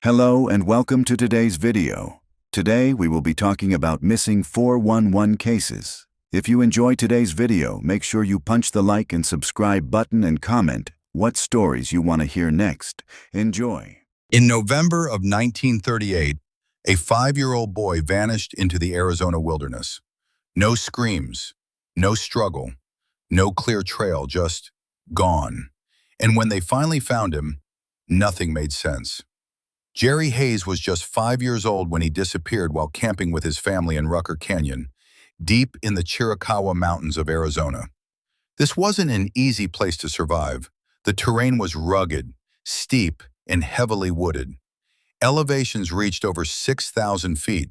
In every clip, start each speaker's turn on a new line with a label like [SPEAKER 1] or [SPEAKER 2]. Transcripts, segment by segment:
[SPEAKER 1] Hello and welcome to today's video. Today we will be talking about missing 411 cases. If you enjoy today's video, make sure you punch the like and subscribe button and comment what stories you want to hear next. Enjoy.
[SPEAKER 2] In November of 1938, a 5-year-old boy vanished into the Arizona wilderness. No screams, no struggle, no clear trail, just gone. And when they finally found him, nothing made sense. Jerry Hayes was just 5 years old when he disappeared while camping with his family in Rucker Canyon, deep in the Chiricahua Mountains of Arizona. This wasn't an easy place to survive. The terrain was rugged, steep, and heavily wooded. Elevations reached over 6,000 feet,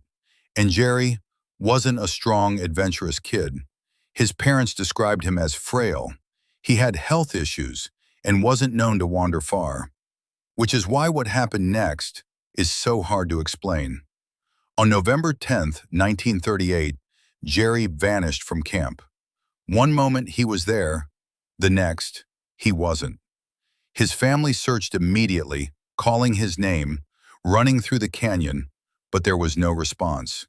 [SPEAKER 2] and Jerry wasn't a strong, adventurous kid. His parents described him as frail. He had health issues and wasn't known to wander far. Which is why what happened next is so hard to explain. On November 10th, 1938, Jerry vanished from camp. One moment he was there, the next, he wasn't. His family searched immediately, calling his name, running through the canyon, but there was no response.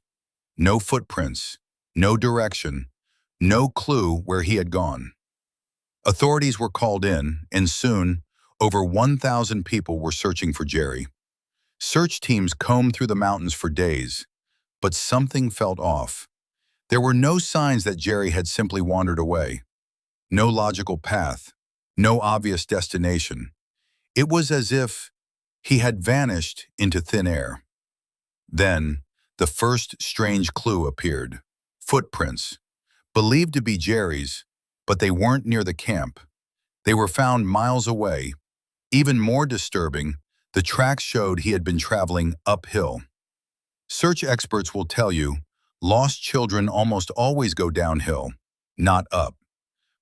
[SPEAKER 2] No footprints, no direction, no clue where he had gone. Authorities were called in, and soon, over 1,000 people were searching for Jerry. Search teams combed through the mountains for days, but something felt off. There were no signs that Jerry had simply wandered away. No logical path, no obvious destination. It was as if he had vanished into thin air. Then, the first strange clue appeared. Footprints, believed to be Jerry's, but they weren't near the camp. They were found miles away. Even more disturbing, the tracks showed he had been traveling uphill. Search experts will tell you, lost children almost always go downhill, not up.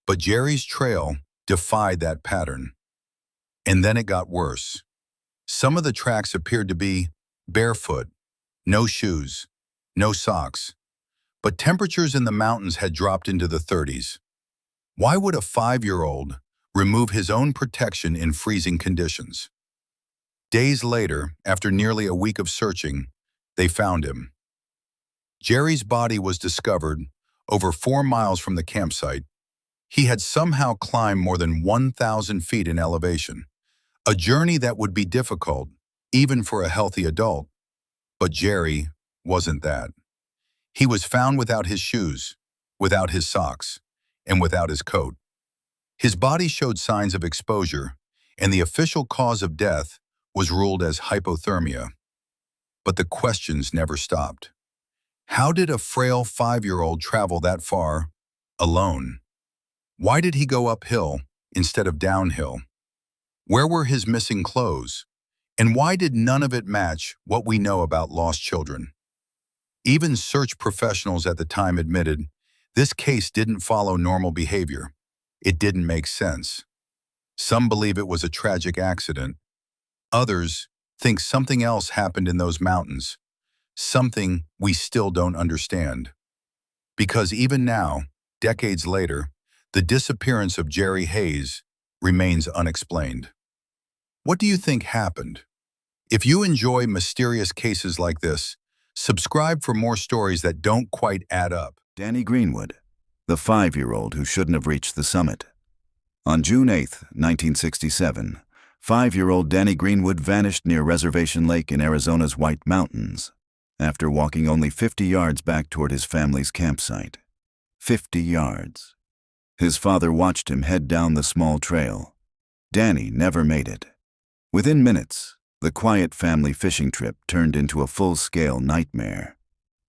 [SPEAKER 2] But Jerry's trail defied that pattern. And then it got worse. Some of the tracks appeared to be barefoot, no shoes, no socks. But temperatures in the mountains had dropped into the 30s. Why would a 5-year-old remove his own protection in freezing conditions? Days later, after nearly a week of searching, they found him. Jerry's body was discovered over 4 miles from the campsite. He had somehow climbed more than 1,000 feet in elevation, a journey that would be difficult, even for a healthy adult. But Jerry wasn't that. He was found without his shoes, without his socks, and without his coat. His body showed signs of exposure, and the official cause of death was ruled as hypothermia. But the questions never stopped. How did a frail 5-year-old travel that far, alone? Why did he go uphill instead of downhill? Where were his missing clothes? And why did none of it match what we know about lost children? Even search professionals at the time admitted this case didn't follow normal behavior. It didn't make sense. Some believe it was a tragic accident. Others think something else happened in those mountains, something we still don't understand. Because even now, decades later, the disappearance of Jerry Hayes remains unexplained. What do you think happened? If you enjoy mysterious cases like this, subscribe for more stories that don't quite add up.
[SPEAKER 1] Danny Greenwood, the 5-year-old who shouldn't have reached the summit. On June 8, 1967, 5-year-old Danny Greenwood vanished near Reservation Lake in Arizona's White Mountains after walking only 50 yards back toward his family's campsite. 50 yards. His father watched him head down the small trail. Danny never made it. Within minutes, the quiet family fishing trip turned into a full-scale nightmare.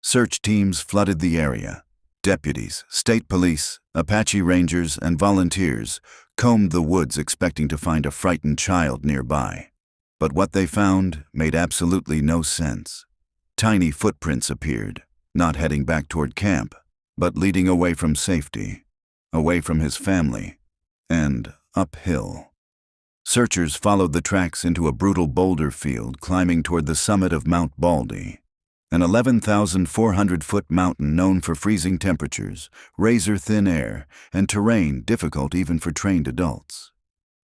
[SPEAKER 1] Search teams flooded the area. Deputies, state police, Apache Rangers, and volunteers combed the woods expecting to find a frightened child nearby. But what they found made absolutely no sense. Tiny footprints appeared, not heading back toward camp, but leading away from safety, away from his family, and uphill. Searchers followed the tracks into a brutal boulder field climbing toward the summit of Mount Baldy, an 11,400-foot mountain known for freezing temperatures, razor-thin air, and terrain difficult even for trained adults.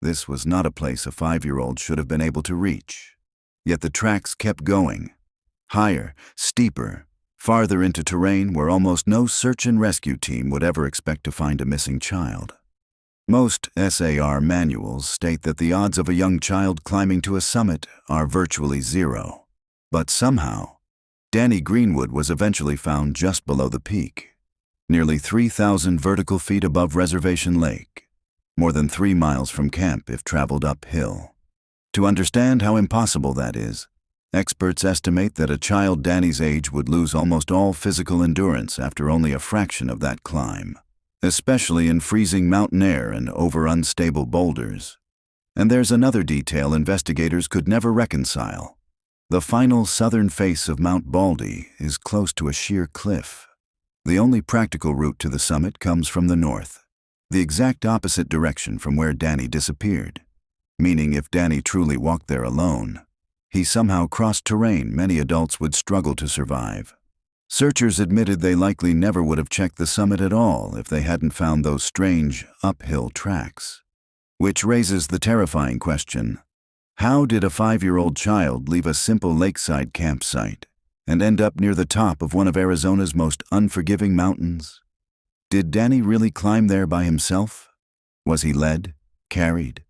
[SPEAKER 1] This was not a place a 5-year-old should have been able to reach. Yet the tracks kept going, higher, steeper, farther into terrain where almost no search and rescue team would ever expect to find a missing child. Most SAR manuals state that the odds of a young child climbing to a summit are virtually zero. But somehow, Danny Greenwood was eventually found just below the peak, nearly 3,000 vertical feet above Reservation Lake, more than 3 miles from camp if traveled uphill. To understand how impossible that is, experts estimate that a child Danny's age would lose almost all physical endurance after only a fraction of that climb, especially in freezing mountain air and over unstable boulders. And there's another detail investigators could never reconcile. The final southern face of Mount Baldy is close to a sheer cliff. The only practical route to the summit comes from the north, the exact opposite direction from where Danny disappeared, meaning if Danny truly walked there alone, he somehow crossed terrain many adults would struggle to survive. Searchers admitted they likely never would have checked the summit at all if they hadn't found those strange uphill tracks. Which raises the terrifying question, how did a 5-year-old child leave a simple lakeside campsite and end up near the top of one of Arizona's most unforgiving mountains? Did Danny really climb there by himself? Was he led, carried?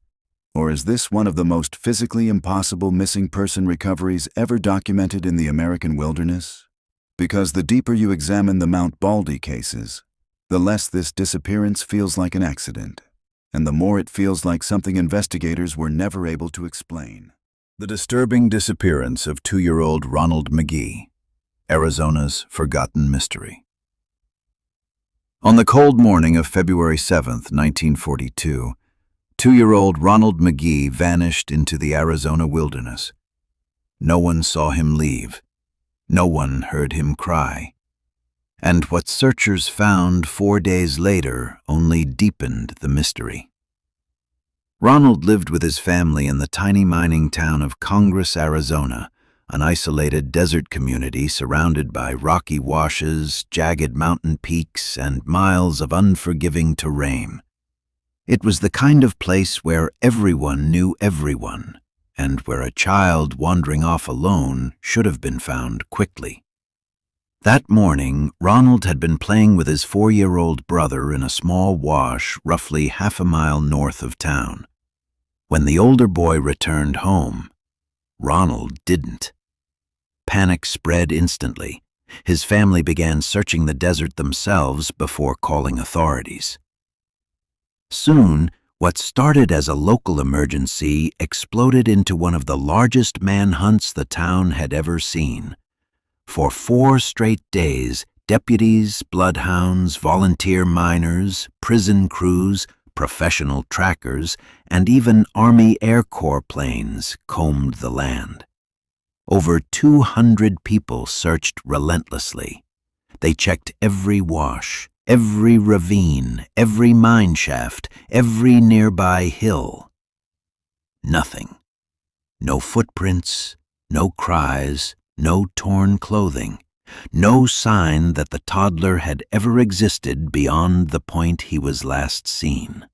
[SPEAKER 1] Or is this one of the most physically impossible missing person recoveries ever documented in the American wilderness? Because the deeper you examine the Mount Baldy cases, the less this disappearance feels like an accident, and the more it feels like something investigators were never able to explain. The disturbing disappearance of 2-year-old Ronald McGee, Arizona's forgotten mystery. On the cold morning of February 7, 1942, 2-year-old Ronald McGee vanished into the Arizona wilderness. No one saw him leave. No one heard him cry. And what searchers found 4 days later only deepened the mystery. Ronald lived with his family in the tiny mining town of Congress, Arizona, an isolated desert community surrounded by rocky washes, jagged mountain peaks, and miles of unforgiving terrain. It was the kind of place where everyone knew everyone, and where a child wandering off alone should have been found quickly. That morning, Ronald had been playing with his 4-year-old brother in a small wash roughly half a mile north of town. When the older boy returned home, Ronald didn't. Panic spread instantly. His family began searching the desert themselves before calling authorities. Soon, what started as a local emergency exploded into one of the largest manhunts the town had ever seen. For 4 straight days, deputies, bloodhounds, volunteer miners, prison crews, professional trackers, and even Army Air Corps planes combed the land. Over 200 people searched relentlessly. They checked every wash, every ravine, every mine shaft, every nearby hill. Nothing. No footprints, no cries, no torn clothing, no sign that the toddler had ever existed beyond the point he was last seen.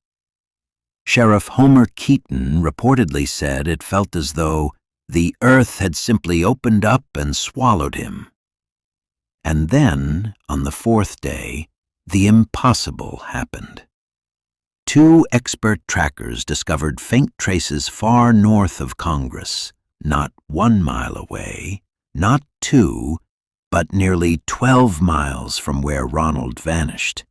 [SPEAKER 1] Sheriff Homer Keaton reportedly said it felt as though the earth had simply opened up and swallowed him. And then, on the 4th day, the impossible happened. 2 expert trackers discovered faint traces far north of Congress, not 1 mile away, not 2, but nearly 12 miles from where Ronald vanished.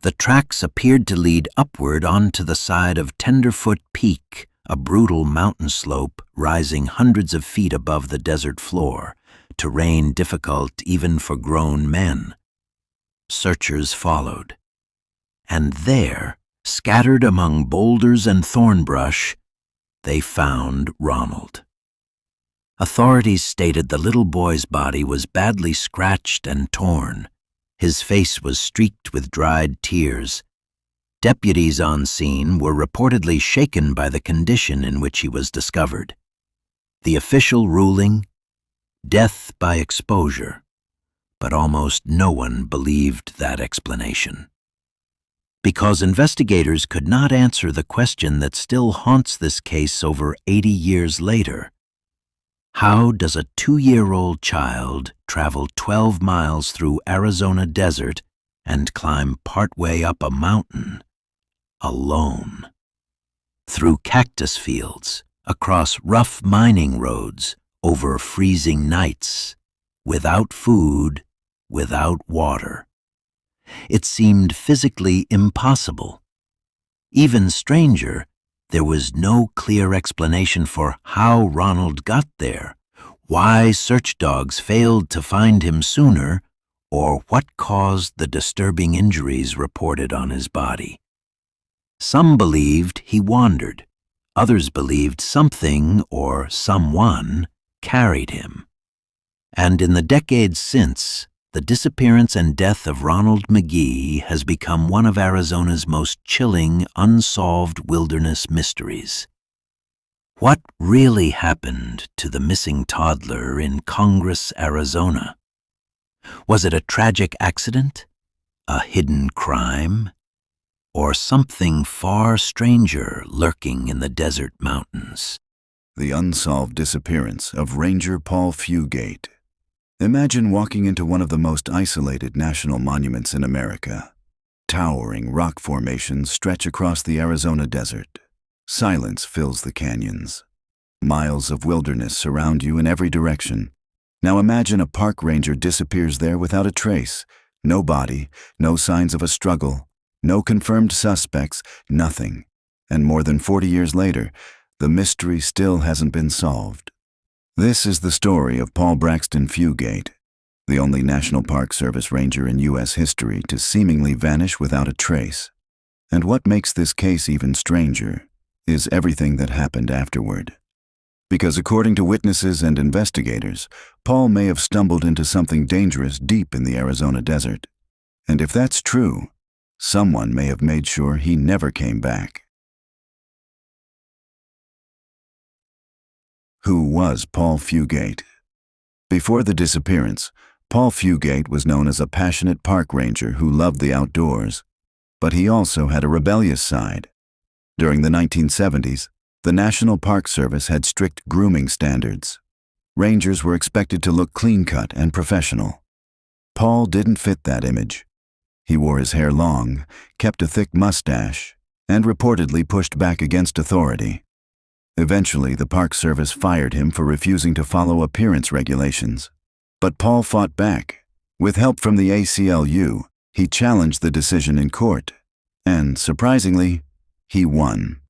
[SPEAKER 1] The tracks appeared to lead upward onto the side of Tenderfoot Peak, a brutal mountain slope rising hundreds of feet above the desert floor, terrain difficult even for grown men. Searchers followed. And there, scattered among boulders and thorn brush, they found Ronald. Authorities stated the little boy's body was badly scratched and torn. His face was streaked with dried tears. Deputies on scene were reportedly shaken by the condition in which he was discovered. The official ruling? Death by exposure. But almost no one believed that explanation. Because investigators could not answer the question that still haunts this case over 80 years later.
[SPEAKER 3] How does a 2-year-old child travel 12 miles through Arizona desert and climb partway up a mountain alone? Through cactus fields, across rough mining roads, over freezing nights, without food, without water. It seemed physically impossible. Even stranger, there was no clear explanation for how Ronald got there, why search dogs failed to find him sooner, or what caused the disturbing injuries reported on his body. Some believed he wandered. Others believed something or someone carried him. And in the decades since, the disappearance and death of Ronald McGee has become one of Arizona's most chilling, unsolved wilderness mysteries. What really happened to the missing toddler in Congress, Arizona? Was it a tragic accident, a hidden crime, or something far stranger lurking in the desert mountains?
[SPEAKER 1] The unsolved disappearance of Ranger Paul Fugate. Imagine walking into one of the most isolated national monuments in America. Towering rock formations stretch across the Arizona desert. Silence fills the canyons. Miles of wilderness surround you in every direction. Now imagine a park ranger disappears there without a trace. No body, no signs of a struggle, no confirmed suspects, nothing. And more than 40 years later, the mystery still hasn't been solved. This is the story of Paul Braxton Fugate, the only National Park Service ranger in U.S. history to seemingly vanish without a trace. And what makes this case even stranger is everything that happened afterward. Because according to witnesses and investigators, Paul may have stumbled into something dangerous deep in the Arizona desert. And if that's true, someone may have made sure he never came back. Who was Paul Fugate? Before the disappearance, Paul Fugate was known as a passionate park ranger who loved the outdoors, but he also had a rebellious side. During the 1970s, the National Park Service had strict grooming standards. Rangers were expected to look clean-cut and professional. Paul didn't fit that image. He wore his hair long, kept a thick mustache, and reportedly pushed back against authority. Eventually, the Park Service fired him for refusing to follow appearance regulations. But Paul fought back. With help from the ACLU, he challenged the decision in court. And, surprisingly, he won.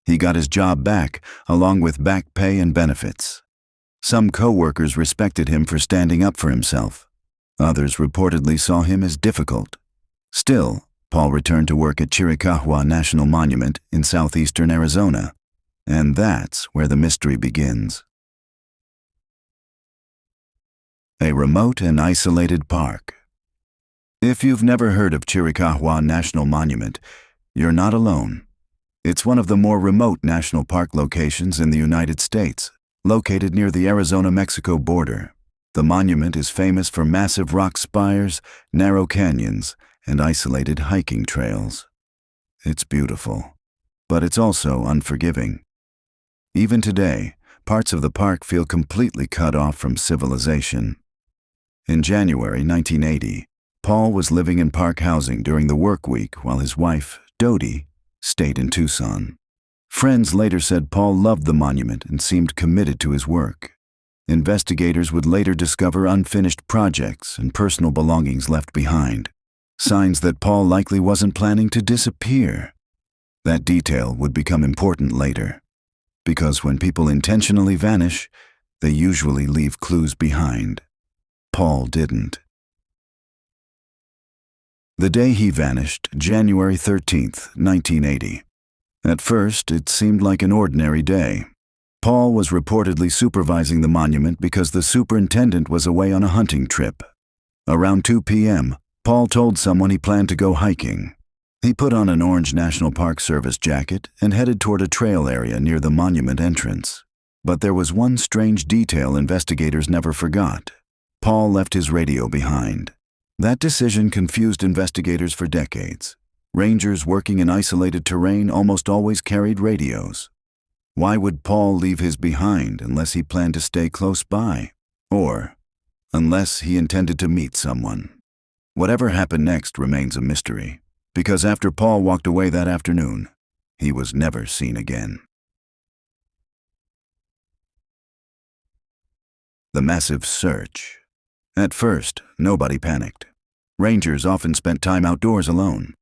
[SPEAKER 1] He got his job back, along with back pay and benefits. Some co-workers respected him for standing up for himself. Others reportedly saw him as difficult. Still, Paul returned to work at Chiricahua National Monument in southeastern Arizona. And that's where the mystery begins. A remote and isolated park. If you've never heard of Chiricahua National Monument, you're not alone. It's one of the more remote national park locations in the United States, located near the Arizona-Mexico border. The monument is famous for massive rock spires, narrow canyons, and isolated hiking trails. It's beautiful, but it's also unforgiving. Even today, parts of the park feel completely cut off from civilization. In January 1980, Paul was living in park housing during the work week while his wife, Dodie, stayed in Tucson. Friends later said Paul loved the monument and seemed committed to his work. Investigators would later discover unfinished projects and personal belongings left behind, signs that Paul likely wasn't planning to disappear. That detail would become important later, because when people intentionally vanish, they usually leave clues behind. Paul didn't. The day he vanished, January 13th, 1980. At first, it seemed like an ordinary day. Paul was reportedly supervising the monument because the superintendent was away on a hunting trip. Around 2 p.m., Paul told someone he planned to go hiking. He put on an orange National Park Service jacket and headed toward a trail area near the monument entrance. But there was one strange detail investigators never forgot. Paul left his radio behind. That decision confused investigators for decades. Rangers working in isolated terrain almost always carried radios. Why would Paul leave his behind unless he planned to stay close by? Or unless he intended to meet someone? Whatever happened next remains a mystery, because after Paul walked away that afternoon, he was never seen again. The massive search. At first, nobody panicked. Rangers often spent time outdoors alone.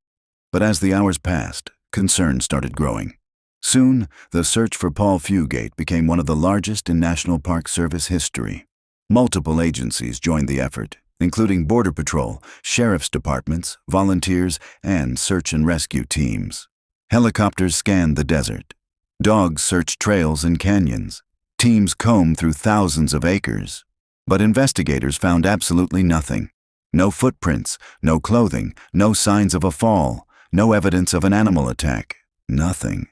[SPEAKER 1] But as the hours passed, concern started growing. Soon, the search for Paul Fugate became one of the largest in National Park Service history. Multiple agencies joined the effort, including Border Patrol, sheriff's departments, volunteers, and search and rescue teams. Helicopters scanned the desert. Dogs searched trails and canyons. Teams combed through thousands of acres. But investigators found absolutely nothing. No footprints, no clothing, no signs of a fall, no evidence of an animal attack. Nothing.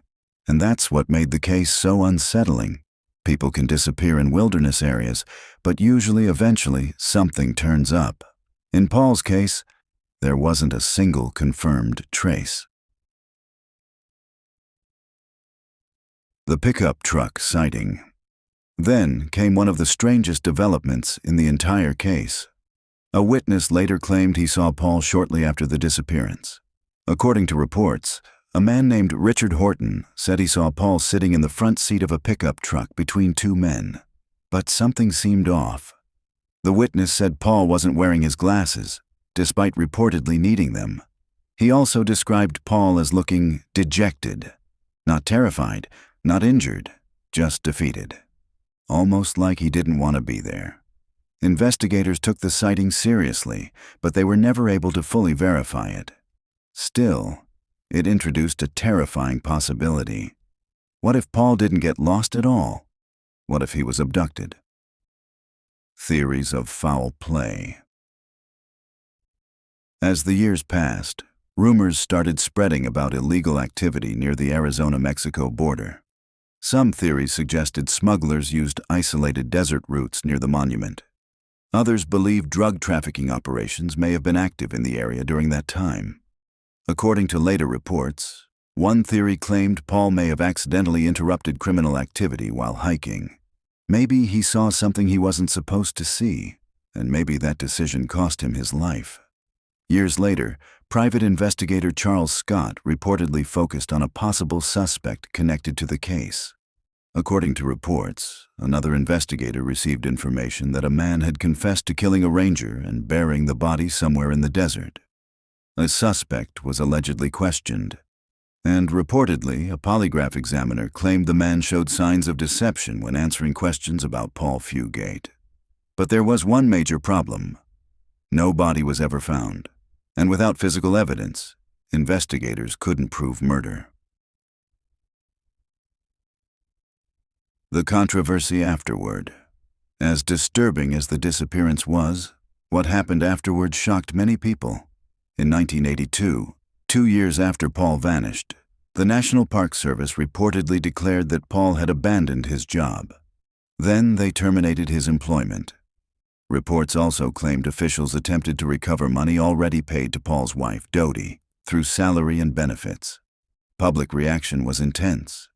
[SPEAKER 1] And that's what made the case so unsettling. People can disappear in wilderness areas, but usually eventually something turns up. In Paul's case, there wasn't a single confirmed trace. The pickup truck sighting. Then came one of the strangest developments in the entire case. A witness later claimed he saw Paul shortly after the disappearance. According to reports, a man named Richard Horton said he saw Paul sitting in the front seat of a pickup truck between two men. But something seemed off. The witness said Paul wasn't wearing his glasses, despite reportedly needing them. He also described Paul as looking dejected. Not terrified, not injured, just defeated. Almost like he didn't want to be there. Investigators took the sighting seriously, but they were never able to fully verify it. Still, it introduced a terrifying possibility. What if Paul didn't get lost at all? What if he was abducted? Theories of foul play. As the years passed, rumors started spreading about illegal activity near the Arizona-Mexico border. Some theories suggested smugglers used isolated desert routes near the monument. Others believed drug trafficking operations may have been active in the area during that time. According to later reports, one theory claimed Paul may have accidentally interrupted criminal activity while hiking. Maybe he saw something he wasn't supposed to see, and maybe that decision cost him his life. Years later, private investigator Charles Scott reportedly focused on a possible suspect connected to the case. According to reports, another investigator received information that a man had confessed to killing a ranger and burying the body somewhere in the desert. A suspect was allegedly questioned, and reportedly a polygraph examiner claimed the man showed signs of deception when answering questions about Paul Fugate. But there was one major problem. No body was ever found, and without physical evidence, investigators couldn't prove murder. The controversy afterward. As disturbing as the disappearance was, what happened afterward shocked many people. In 1982, 2 years after Paul vanished, the National Park Service reportedly declared that Paul had abandoned his job. Then they terminated his employment. Reports also claimed officials attempted to recover money already paid to Paul's wife, Dodie, through salary and benefits. Public reaction was intense.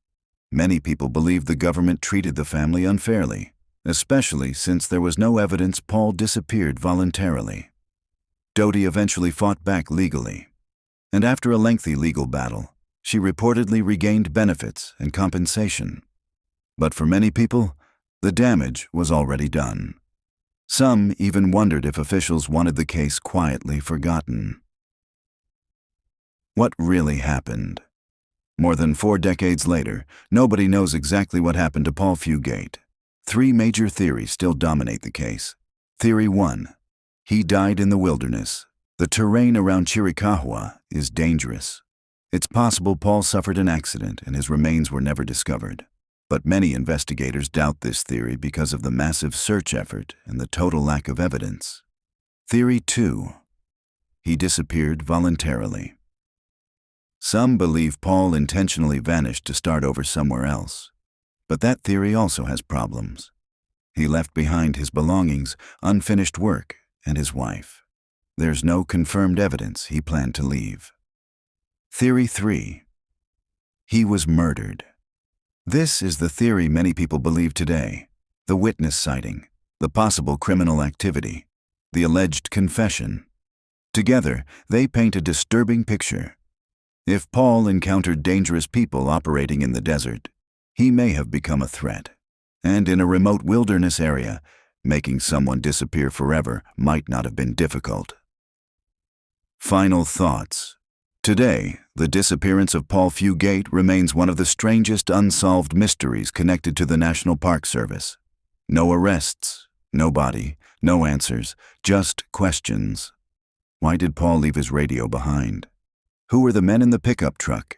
[SPEAKER 1] Many people believed the government treated the family unfairly, especially since there was no evidence Paul disappeared voluntarily. Dodie eventually fought back legally, and after a lengthy legal battle, she reportedly regained benefits and compensation. But for many people, the damage was already done. Some even wondered if officials wanted the case quietly forgotten. What really happened? More than 4 decades later, nobody knows exactly what happened to Paul Fugate. 3 major theories still dominate the case. Theory 1. He died in the wilderness. The terrain around Chiricahua is dangerous. It's possible Paul suffered an accident and his remains were never discovered. But many investigators doubt this theory because of the massive search effort and the total lack of evidence. Theory 2. He disappeared voluntarily. Some believe Paul intentionally vanished to start over somewhere else. But that theory also has problems. He left behind his belongings, unfinished work, and his wife. There's no confirmed evidence he planned to leave. Theory 3. He was murdered. This is the theory many people believe today: the witness sighting, the possible criminal activity, the alleged confession. Together, they paint a disturbing picture. If Paul encountered dangerous people operating in the desert, he may have become a threat. And in a remote wilderness area, making someone disappear forever might not have been difficult. Final thoughts. Today, the disappearance of Paul Fugate remains one of the strangest unsolved mysteries connected to the National Park Service. No arrests, no body, no answers, just questions. Why did Paul leave his radio behind? Who were the men in the pickup truck?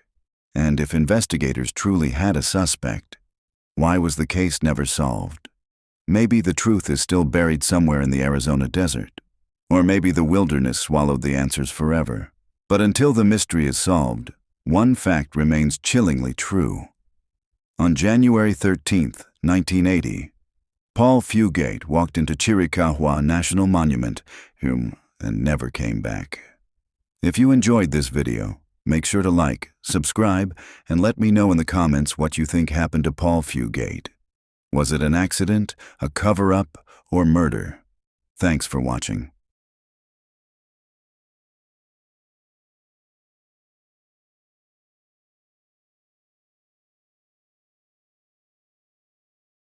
[SPEAKER 1] And if investigators truly had a suspect, why was the case never solved? Maybe the truth is still buried somewhere in the Arizona desert. Or maybe the wilderness swallowed the answers forever. But until the mystery is solved, one fact remains chillingly true. On January 13, 1980, Paul Fugate walked into Chiricahua National Monument, and never came back. If you enjoyed this video, make sure to like, subscribe, and let me know in the comments what you think happened to Paul Fugate. Was it an accident, a cover-up, or murder? Thanks for watching.